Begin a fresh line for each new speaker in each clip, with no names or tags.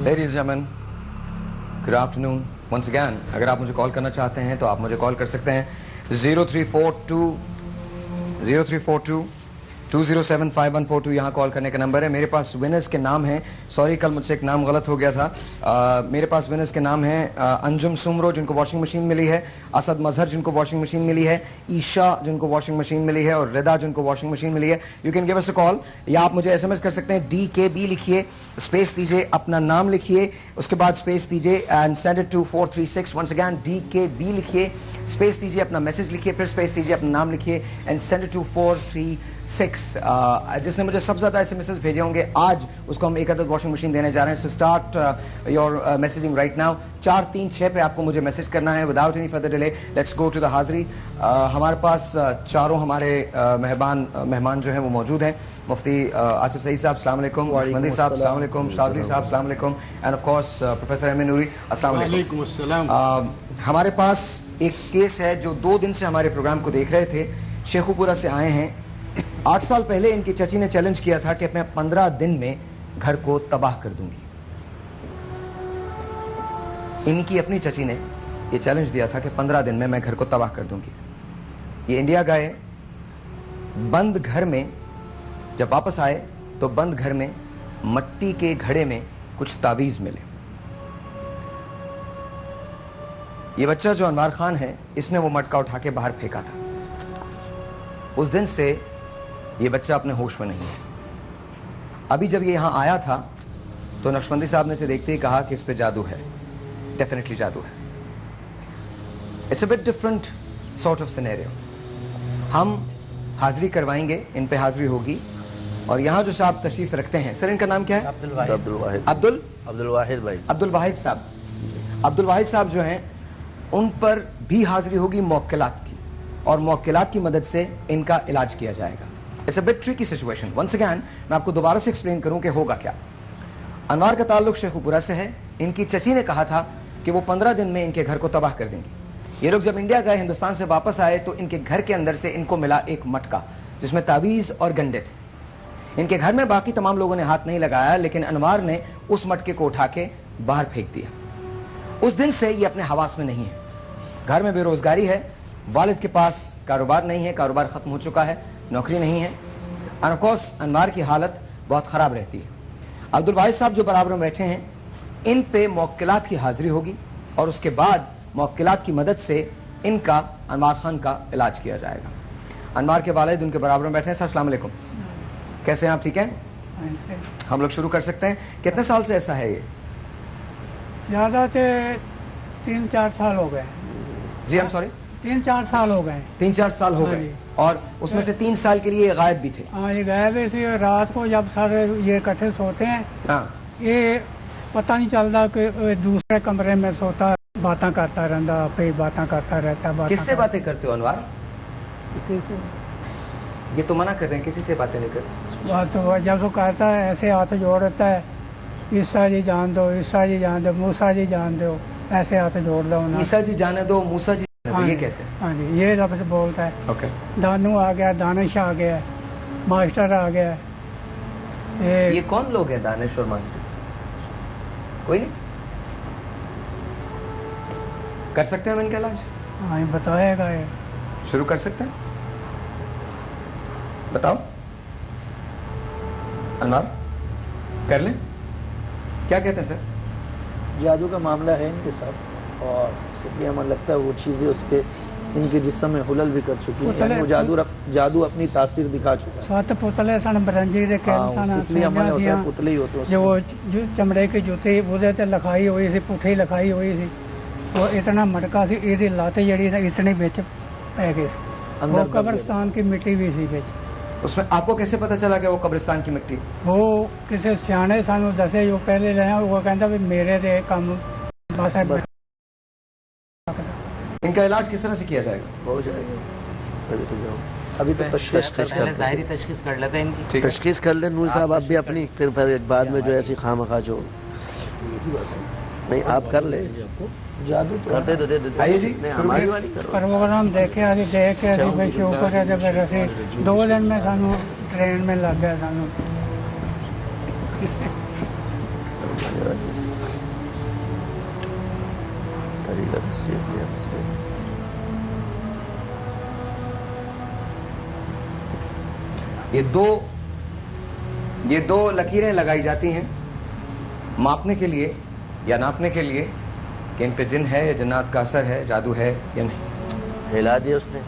Ladies and gentlemen, good afternoon once again. अगर आप मुझे कॉल करना चाहते हैं तो आप मुझे कॉल कर सकते हैं 0342 यहाँ कॉल करने का नंबर है. मेरे पास विनर्स के नाम हैं. सॉरी कल मुझसे एक नाम गलत हो गया था. मेरे पास विनर्स के नाम हैं अंजुम सुमरो जिनको वॉशिंग मशीन मिली है, असद मजहर जिनको वॉशिंग मशीन मिली है, ईशा जिनको वॉशिंग मशीन मिली है और रिदा जिनको वॉशिंग मशीन मिली है. You can give us a call या आप मुझे एसएमएस कर सकते हैं. DKB लिखिए, स्पेस दीजिए, अपना नाम लिखिए, उसके बाद स्पेस दीजिए and send it to 436. Once again DKB लिखिए, स्पेस दीजिए, अपना मैसेज लिखिए, फिर स्पेस दीजिए, अपना नाम लिखिए एंड सेंड इट टू 436. जिसने मुझे सबसे ज्यादा एसएमएस भेजे होंगे आज उसको हम एक अदद वॉशिंग मशीन देने जा रहे हैं. So start your messaging right now. 436 पे आपको मुझे मैसेज करना है. Without any further delay let's go to the हाजिरी. हमारे पास चारों हमारे मेहमान जो हैं वो मौजूद हैं. मुफ्ती आसिफ सईद साहब अस्सलाम वालेकुम, मंदी साहब अस्सलाम वालेकुम, शाज़ली साहब अस्सलाम वालेकुम and of course professor Ahmad Noori अस्सलाम वालेकुम. हमारे पास एक केस है जो 2 दिन से हमारे प्रोग्राम को देख रहे थे. शेखुपुरा से आए हैं. 8 साल पहले इनकी चची ने चैलेंज किया था कि मैं 15 दिन में घर को तबाह कर दूंगी. इनकी अपनी चची ने ये चैलेंज दिया था कि 15 दिन में मैं घर को तबाह कर दूंगी. ये इंडिया गए, बंद घर में जब वापस आए तो बंद घर में मट्टी के घड़े में कुछ तावीज मिले. ये बच्चा जो अनवार खान है इसने वो मटका उठा के बाहर फेंका था. उस दिन से ये बच्चा अपने होश में नहीं है. अभी जब ये यहां आया था तो नक्शबंदी साहब ने इसे देखते ही कहा कि इस पे जादू है. डेफिनेटली जादू है. It's a bit different sort of scenario. हम हाजिरी करवाएंगे, इन पे हाजिरी होगी और यहाँ जो साहब तशरीफ रखते हैं, सर इनका नाम क्या है? अब्दुल वाहिद भाई. अब्दुल वाहिद साहब. अब्दुल वाहिद साहब जो हैं उन पर भी हाजिरी होगी मौक्किलात की और मौक्किलात की मदद से इनका इलाज किया जाएगा. It's a bit tricky situation. Once again मैं आपको दोबारा से एक्सप्लेन करूं कि होगा क्या. अनवार का ताल्लुक शेखुपुरा से है. इनकी चची ने कहा था कि वो 15 दिन में इनके घर को तबाह कर देंगी. ये लोग जब इंडिया गए, हिंदुस्तान से वापस आए तो इनके घर के अंदर से इनको मिला एक मटका जिसमें तावीज और गंडे थे. इनके घर में बाकी तमाम लोगों ने हाथ नहीं लगाया लेकिन अनवार ने उस मटके को उठा के बाहर फेंक दिया. उस दिन से ये अपने हवास में नहीं है. घर में बेरोजगारी है, वालिद के पास कारोबार नहीं है, कारोबार खत्म हो चुका है, नौकरी नहीं है. एंड ऑफ कोर्स अनवार की हालत बहुत खराब रहती है. अब्दुल वाहिद साहब जो बराबर में बैठे हैं इन पे मौक्किलात की हाजिरी होगी और उसके बाद मौक्किलात की मदद से इनका अनवार खान का इलाज किया जाएगा. अनवार के वालिद उनके बराबर में बैठे हैं. सर अस्सलाम वालेकुम, कैसे हैं आप? ठीक हैं? हम लोग शुरू कर सकते हैं. कितने साल से ऐसा है ये?
ज़्यादा से 3-4 साल हो गए.
जी हम सॉरी
3-4 साल हो गए.
3-4 साल हो गए और उसमें से 3 साल के लिए गायब भी थे.
हाँ, ये गायब है. इसी रात को जब सारे ये इकट्ठे सोते हैं,
हाँ,
ये पता नहीं चलता कि दूसरे कमरे में सोता, बातें करता रहता, फिर बातें करता रहता.
किससे बातें करते हो अनवार?
किसी को
ये तो मना कर रहे हैं, किसी से बातें नहीं करते.
बात तो जब वो कहता है ऐसे हाथ जोड़ता है, ईसा जी जान दो, ईसा जी जान दो, मूसा जी जान दो, ऐसे हाथ जोड़ दो ना.
ईसा जी जाने दो, मूसा जी जाने दो,
हाँ
ये कहते हैं.
हाँ जी, ये लफ्ज़ बोलता है.
ओके.
दानू आ गया, दानिश आ गया, मास्टर आ गया.
ये कौन लोग हैं दानिश और मास्टर? कोई नहीं कर सकते हैं हम इनका इलाज?
हाँ, ये बताएगा. ये
शुरू कर सकते हैं? बताओ अनवार, कर लें? क्या कहते हैं सर?
जादू का मामला है इनके साथ और इसलिए हमें लगता है वो चीज़ें उसके इनके जिस्म में हुलल भी कर चुकी हैं. यानी वो जादू अपनी तासीर दिखा चुका है.
7 पुतले सन बरंजी दे
इसलिए हमारे होता है पुतले ही होते हैं.
जो वो चमड़े की जूती ਉਹਦੇ ਤੇ ਲਿਖਾਈ ਹੋਈ ਸੀ, ਪੁੱਠੀ ਲਿਖਾਈ ਹੋਈ ਸੀ. वो इतना मटका सी, ਇਹਦੀ ਲੱਤ ਜਿਹੜੀ ਸੀ ਇਤਨੇ ਵਿੱਚ ਪੈ ਗਈ ਸੀ. वो कब्रिस्तान की मिट्टी भी सी ਵਿੱਚ.
उसमें आपको कैसे पता चला कि वो कब्रिस्तान की मिट्टी?
वो किसी सियाने सानू दसे जो पहले रहे, वो कहता भी मेरे ते काम बस है.
इनका इलाज किस तरह से किया जाएगा?
हो जाएगा. अभी तो तशखीस
ज़ाहिरी तशखीस कर लेते हैं इनकी.
तशखीस कर ले नूर साहब आप भी अपनी, फिर बाद में जो ऐसी खामखा जो नहीं आप कर ले. जादू करते तो दे दे.
आइए जी
हमारी वाली करो.
प्रोग्राम देखे अभी देख के अभी भाई शो करे तो फिर असी 2 दिन में सानू ट्रेन में लग गया. सानू
ये दो लकीरें लगाई जाती हैं मापने के लिए या नापने के लिए कि इन पे जिन है या जन्नात का असर है, जादू है या नहीं।
हिला दिया उसने।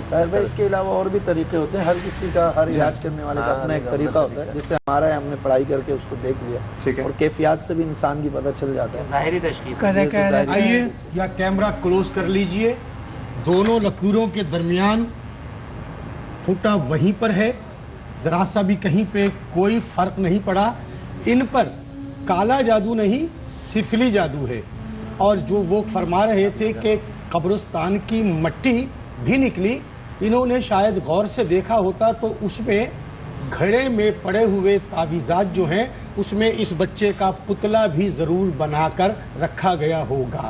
साहिर भाई, इसके अलावा और भी तरीके होते हैं, हर किसी का, हर इलाज करने वाले का अपना एक तरीका होता है, जिससे हमारा है हमने पढ़ाई करके उसको देख लिया,
ठीक है,
और कैफियत से भी इंसान की पता चल जाता है।
ज़ाहिरी तशखीस।
आइए या कैमरा क्लोज कर लीजिए। दोनों लकीरों के दरमियान फुटा वहीं पर है, जरा सा भी कहीं पे कोई फर्क नहीं पड़ा। इन पर काला जादू नहीं, सिफली जादू है। और जो वो फरमा रहे थे कि कब्रिस्तान की मट्टी भी निकली, इन्होंने शायद गौर से देखा होता तो उसमें घड़े में पड़े हुए तावीज़ात जो हैं उसमें इस बच्चे का पुतला भी जरूर बनाकर रखा गया होगा।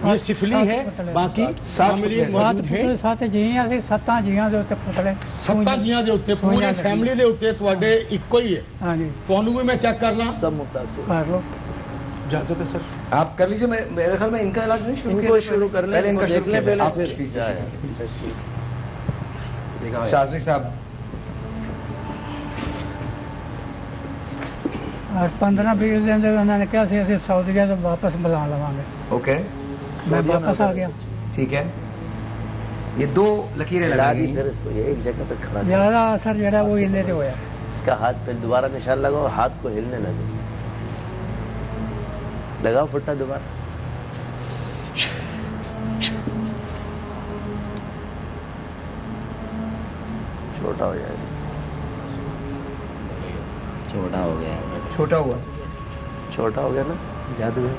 ये सिफली है, बाकी फैमिली मौजूद है।
7 ਜੀਆਂ ਸੀ, 7 ਜੀਆਂ ਦੇ ਉੱਤੇ ਪੁਤਲੇ,
7 ਜੀਆਂ ਦੇ ਉੱਤੇ ਪੂਰੇ ਫੈਮਿਲੀ ਦੇ ਉੱਤੇ ਤੁਹਾਡੇ ਇੱਕੋ ਹੀ ਹੈ।
ਹਾਂਜੀ
ਤੁਹਾਨੂੰ ਵੀ मैं चेक कर ला।
सब मुतासिर।
ਕਰ ਲਓ।
इजाजत है सर,
आप कर लीजिए। मेरे ख्याल में इनका इलाज नहीं शुरू
इनको शुरू कर लें,
पहले इनका
देख
शुरू
लें,
किया
पहले
आप
फिर
प्लीज
तशखीस।
शाज़वी साहब,
और 15-20 दिन ਦੇ ਉਹਨਾਂ ਨੇ ਕਿਹਾ ਸੀ ਅਸੀਂ ਸਾਊਦੀਆ ਤੋਂ ਵਾਪਸ ਬੁਲਾ ਲਵਾਂਗੇ।
ओके,
मैं वापस आ गया।
ठीक है। ये दो लकीरें
हिला
लगा
दी,
दी।
फिर इसको ये एक जगह पे खड़ा कर।
ਜ਼ਿਆਦਾ ਅਸਰ ਜਿਹੜਾ ਉਹ ਇਹਦੇ ਤੇ ਹੋਇਆ।
इसका हाथ पे दोबारा निशान लगाओ, हाथ को हिलने लगे, लगाओ फुट्टा दोबारा। छोटा हो जाएगा।
छोटा हो गया।
छोटा हुआ,
छोटा हो गया ना, जादू है।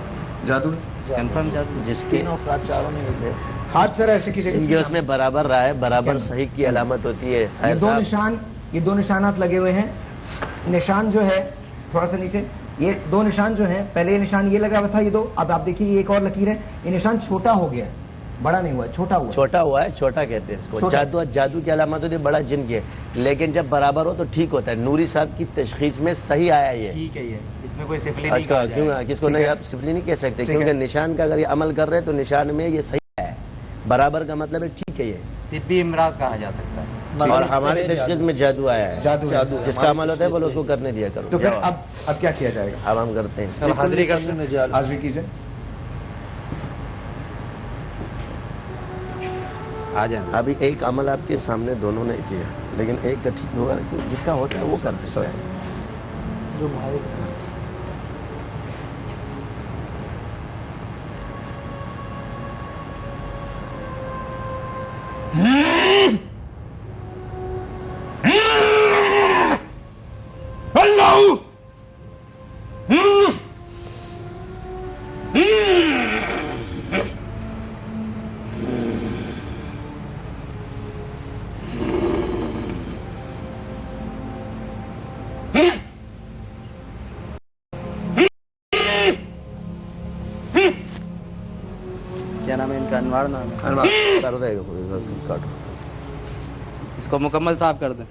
जादू है।
कंफर्म जादू।
जिसके चारों ने हिल गए।
हाथ सर ऐसे कीजिए।
इनके उसमें बराबर रहा है, बराबर सही की अलामत होती है।
ये
साहिर
दो
साहब,
निशान, ये दो निशानात लगे हुए हैं। निशान जो है थोड़ा सा नीचे, ये दो निशान जो है, पहले ये निशान ये लगा हुआ था, ये दो। अब आप देखिए ये एक और लकीर है, ये निशान छोटा हो गया है, बड़ा नहीं हुआ है, छोटा हुआ है।
छोटा हुआ है, छोटा कहते हैं इसको।
छोटा।
जादू की अलामत होती है, बड़ा जिन की है, लेकिन जब बराबर हो तो ठीक होता है। नूरी साहब की तशखीस में सही आया ये।
ठीक है, ये इसमें कोई सिफली नहीं
अच्छा,
कहा
क्यों
जाएगा।
किसको नहीं, आप सिफली नहीं कह सकते,
ठीक
क्योंकि
है।
निशान का अगर ये अमल कर रहे हैं तो निशान में ये सही है, बराबर का मतलब है ठीक है ये।
तिब्बी इमराज कहा जा सकता है।
और हमारी तशखीस में जादू आया है,
जादू है।
जिसका अमल होता है बोलो उसको करने दिया करो।
तो फिर अब क्या किया जाएगा?
अब हम करते हैं।
चलो हाजिरी करते हैं।
हाजिरी कीजिए।
आ जाए।
अभी एक अमल आपके सामने दोनों ने किया, लेकिन एक का ठीक होगा, जिसका होता है वो करते हैं। जो भाई
क्या नाम है इनका? अनवार नाम है।
कर देगा, काटो।
इसको मुकम्मल साफ कर दें।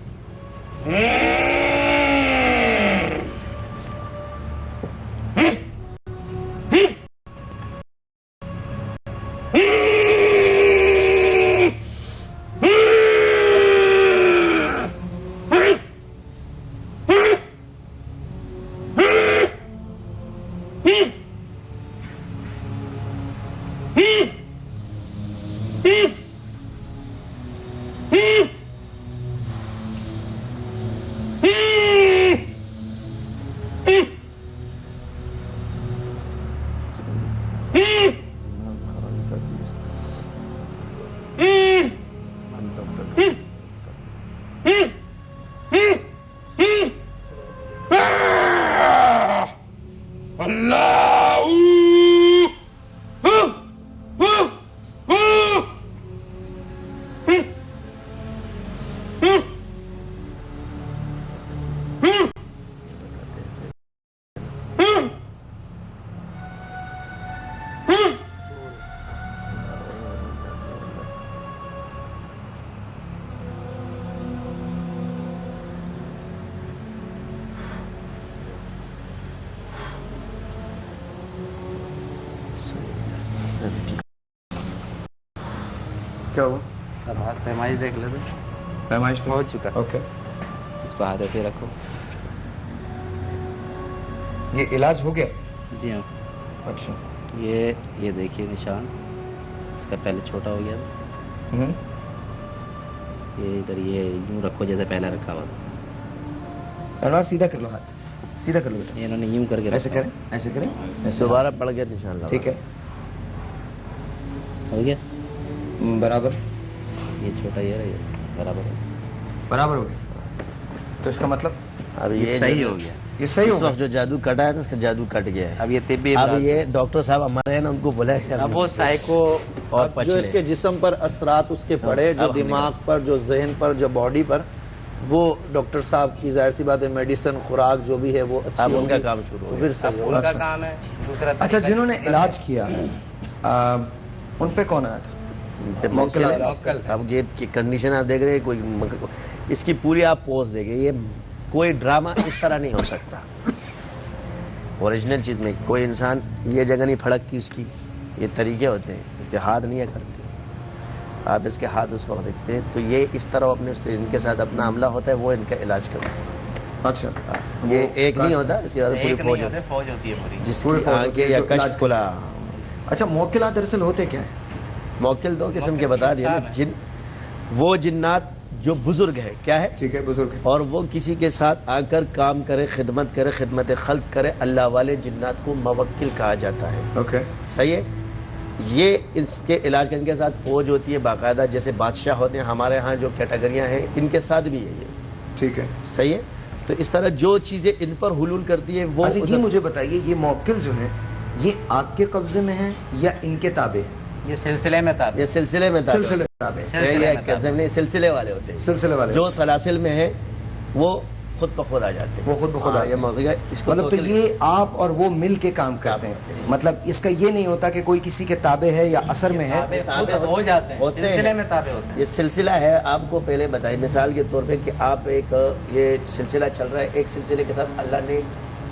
क्या हुआ?
अब हाथ पैमाइश देख लेते,
पैमाइश
हो चुका।
ओके,
इसको हाथ ऐसे रखो।
ये इलाज हो गया?
जी हाँ।
अच्छा।
ये देखिए निशान, इसका पहले छोटा हो गया था, ये इधर ये यूँ रखो जैसे पहले रखा हुआ था।
अनवार सीधा कर लो हाथ, सीधा कर लो बेटा।
ये इन्होंने यूँ करके
ऐसे
रखा
करें, ऐसे करें, ऐसे।
दोबारा पड़ गया निशान लगा।
ठीक है,
हो गया।
बराबर,
ये छोटा ये रहा, ये बराबर है।
बराबर हो गया। तो इसका मतलब
अब
ये सही हो गया।
ये सही
इस
हो
वक्त जो जादू कटा है ना, उसका जादू कट गया है।
अब ये तिब्बी
अब
इलाज
ये डॉक्टर साहब हमारे हैं ना, उनको बोला है
अब वो साइको
और
अब
पछ
जो
ले।
इसके
जिस्म पर असरात उसके पड़े, जो दिमाग पर, जो जहन पर, जो बॉडी पर, वो डॉक्टर साहब की जाहिर सी बात है मेडिसिन खुराक जो भी है वो अच्छी
अब उनका
होगी,
काम शुरू हो
तो
गया।
फिर सही होगा।
उनका काम है दूसरा
अच्छा,
तरीका
जिन्होंने
है।
इलाज किया उन पे कौन आया था?
मौक्कल है।
मौक्कल है।
अब ये की कंडीशन आप देख रहे हैं, कोई इसकी पूरी आप पोज देखें, ये कोई ड्रामा इस तरह नहीं हो सकता। ओरिजिनल चीज में कोई इंसान ये जगह नहीं फड़कती उसकी, ये तरीके होते हैं, इसके हाथ नहीं है करते, आप इसके हाथ उसको देखते हैं, तो ये इस तरह अपने उससे इनके साथ अपना हमला होता है, वो इनका इलाज करते हैं।
अच्छा,
ये एक नहीं होता, इसके बाद पूरी
एक
फौज
नहीं
होती
होते, फौज होती है पूरी।
पूरी
जिसकी
फौज होती
आंखें
है
या
जो
कष्ट
इलाज
खुला।
अच्छा, मौक्किलात दरअसल होते क्या है?
मौक्किल दो किस्म के बता दिए ना,
इंसान है।
जिन वो जिन्नात जो बुजुर्ग है, क्या है,
ठीक है, बुजुर्ग।
और वो किसी के साथ आकर काम करे, खिदमत खल्क करे, अल्लाह वाले जिन्नात को मवक्किल कहा जाता है।
ओके,
सही है। ये इसके इलाज करने के साथ फौज होती है बाकायदा, जैसे बादशाह होते हैं हमारे यहाँ जो कैटेगरियाँ हैं, इनके साथ भी है ये।
ठीक है।
सही है। तो इस तरह जो चीज़ें इन पर हुलूल करती है वो
अच्छा, ये
उधर-
मुझे बताइए, ये मौक्किल जो है ये आपके कब्जे में है या इनके ताबे?
ये सिलसिले में था।
ये सिलसिले में था।
सिलसिले ताबे,
नहीं, सिलसिले वाले होते हैं।
सिलसिले वाले
जो सलासिल में है वो खुद ब खुद आ जाते हैं।
वो खुद ब खुद
हाँ,
आ
ये
जाते हैं।
मौका है, इसको
मतलब तो
मौका
ये आप और वो मिल के काम करते हैं, मतलब इसका ये नहीं होता कि कोई किसी के ताबे है या असर में है।
ताबे हो जाते हैं,
होते हैं।
सिलसिले में ताबे होते हैं।
ये सिलसिला है। आपको पहले बताइए मिसाल के तौर पे कि आप एक ये सिलसिला चल रहा है, एक सिलसिले के साथ अल्लाह ने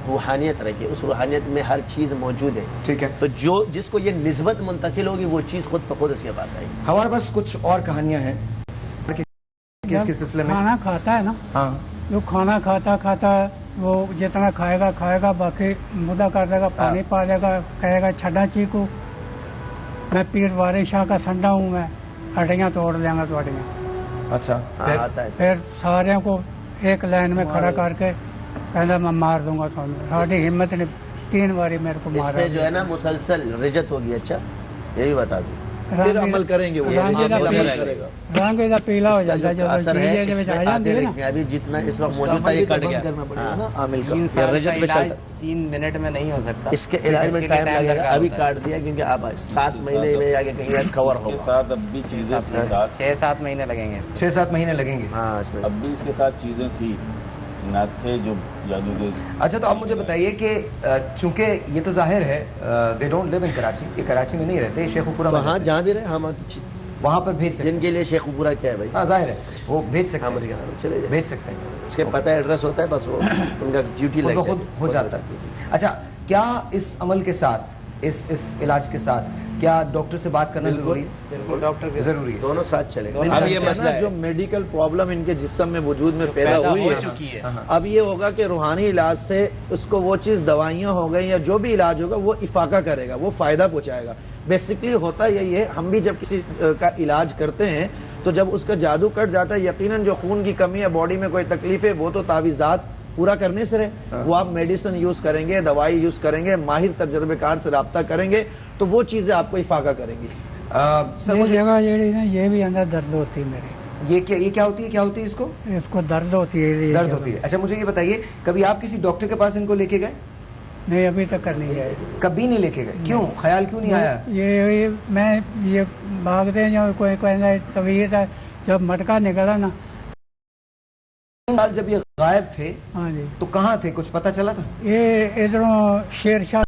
रूहानियत रखी, उस रूहानियत में हर चीज़ मौजूद है।
ठीक है।
तो जो जिसको ये निस्बत मुंतकिल होगी वो चीज़ खुद ब खुद इसके पास आएगी।
हमारे पास कुछ और कहानियां हैं इसके सिलसिले में।
खाना खाता है ना,
हाँ,
जो खाना खाता खाता वो जितना खाएगा बाकी मुद्दा कर देगा, पानी पा देगा, कहेगा छड़ा चीकू, मैं पीर वारिस शाह का संडा हूँ, मैं हड्डियाँ तोड़ देंगा ਤੁਹਾਡੀਆਂ।
अच्छा,
हाँ, आता है।
फिर सारे को एक लाइन में खड़ा करके कहता मैं मार दूंगा तुम्हें। साड़ी हिम्मत ने 3 बारी मेरे को मारा।
इसमें जो है ना मुसलसल रिजत होगी। अच्छा, यही बता दूं।
फिर अमल
करेंगे वो
रंग ਇਹਦਾ पीला हो
इसका
जाता है
जो
जब
असर है
डीजे
इसमें
आ
आते
जाती है ना।
रहेंगे। अभी जितना इस वक्त मौजूद था ये कट गया। हाँ, आमिल का
3
ये
साल
रजत
का
में
इलाज
चलता।
3 मिनट में नहीं हो सकता।
इसके इलाज में
इसके लिए
टाइम लगेगा।
दरकार
अभी
होता है।
काट दिया क्योंकि अब 7 महीने में आगे कहीं और कवर
इसके
होगा।
साथ अब भी चीजें थी साथ
6-7 महीने लगेंगे इसको।
6-7 महीने लगेंगे।
हाँ, इसमें
अब भी इसके साथ चीजें थी ना थे जो जादू के।
अच्छा, तो आप मुझे बताइए कि चूंकि ये तो जाहिर है they don't live in Karachi, ये कराची में नहीं रहते, शेखुपुरा में
तो हाँ,
रहते
जहाँ भी रहे हम
हैं। वहाँ पर भेज सकते हैं।
जिनके लिए शेखुपुरा क्या है भाई,
हाँ, जाहिर है वो भेज सकते
हाँ,
हैं,
चले जाए।
भेज सकते हैं,
उसके पता एड्रेस होता है, बस वो उनका ड्यूटी
खुद
लग
ब खुद
जाती
हो जाता है। अच्छा, क्या इस अमल के साथ, इस इलाज के साथ क्या डॉक्टर से बात करना जरूरी है?
बिल्कुल डॉक्टर के
जरूरी है।
दोनों साथ चले।
दोनों
अब
साथ
ये
चले।
मसला
जो
है।
मेडिकल प्रॉब्लम इनके जिस्म में वजूद में पैदा
पैदा
हुई
हो
है,
चुकी है।
अब ये होगा कि रूहानी इलाज से उसको वो चीज़ दवाइयाँ हो गई या जो भी इलाज होगा वो इफाका करेगा, वो फ़ायदा पहुँचाएगा। बेसिकली होता यही है, हम भी जब किसी का इलाज करते हैं तो जब उसका जादू कट जाता है, यकीनन जो खून की कमी है, बॉडी में कोई तकलीफ है, वो तो तावीज़ात पूरा करने से रहे। वो आप मेडिसिन यूज़ करेंगे, दवाई यूज़ करेंगे, माहिर तजर्बेकार से रब्ता करेंगे तो वो चीज़ें आपको इफाका करेंगी।
सर
ये
मुझे
जगह जेड़ी ना ये भी अंदर दर्द होती है मेरे,
ये क्या होती है, क्या होती है इसको?
इसको दर्द होती है, ये
दर्द
जगह।
होती है। अच्छा, मुझे ये बताइए, कभी आप किसी डॉक्टर के पास इनको लेके गए?
नहीं, अभी तक कर नहीं गए।
कभी नहीं लेके गए? क्यों, ख्याल क्यों नहीं आया?
ये मैं ये भागते हैं जो कोई कहना तबीयत है, जब मटका निकला ना।
जब ये गायब थे
हाँ जी,
तो कहाँ थे, कुछ पता चला था?
ये इधरों शेर शाह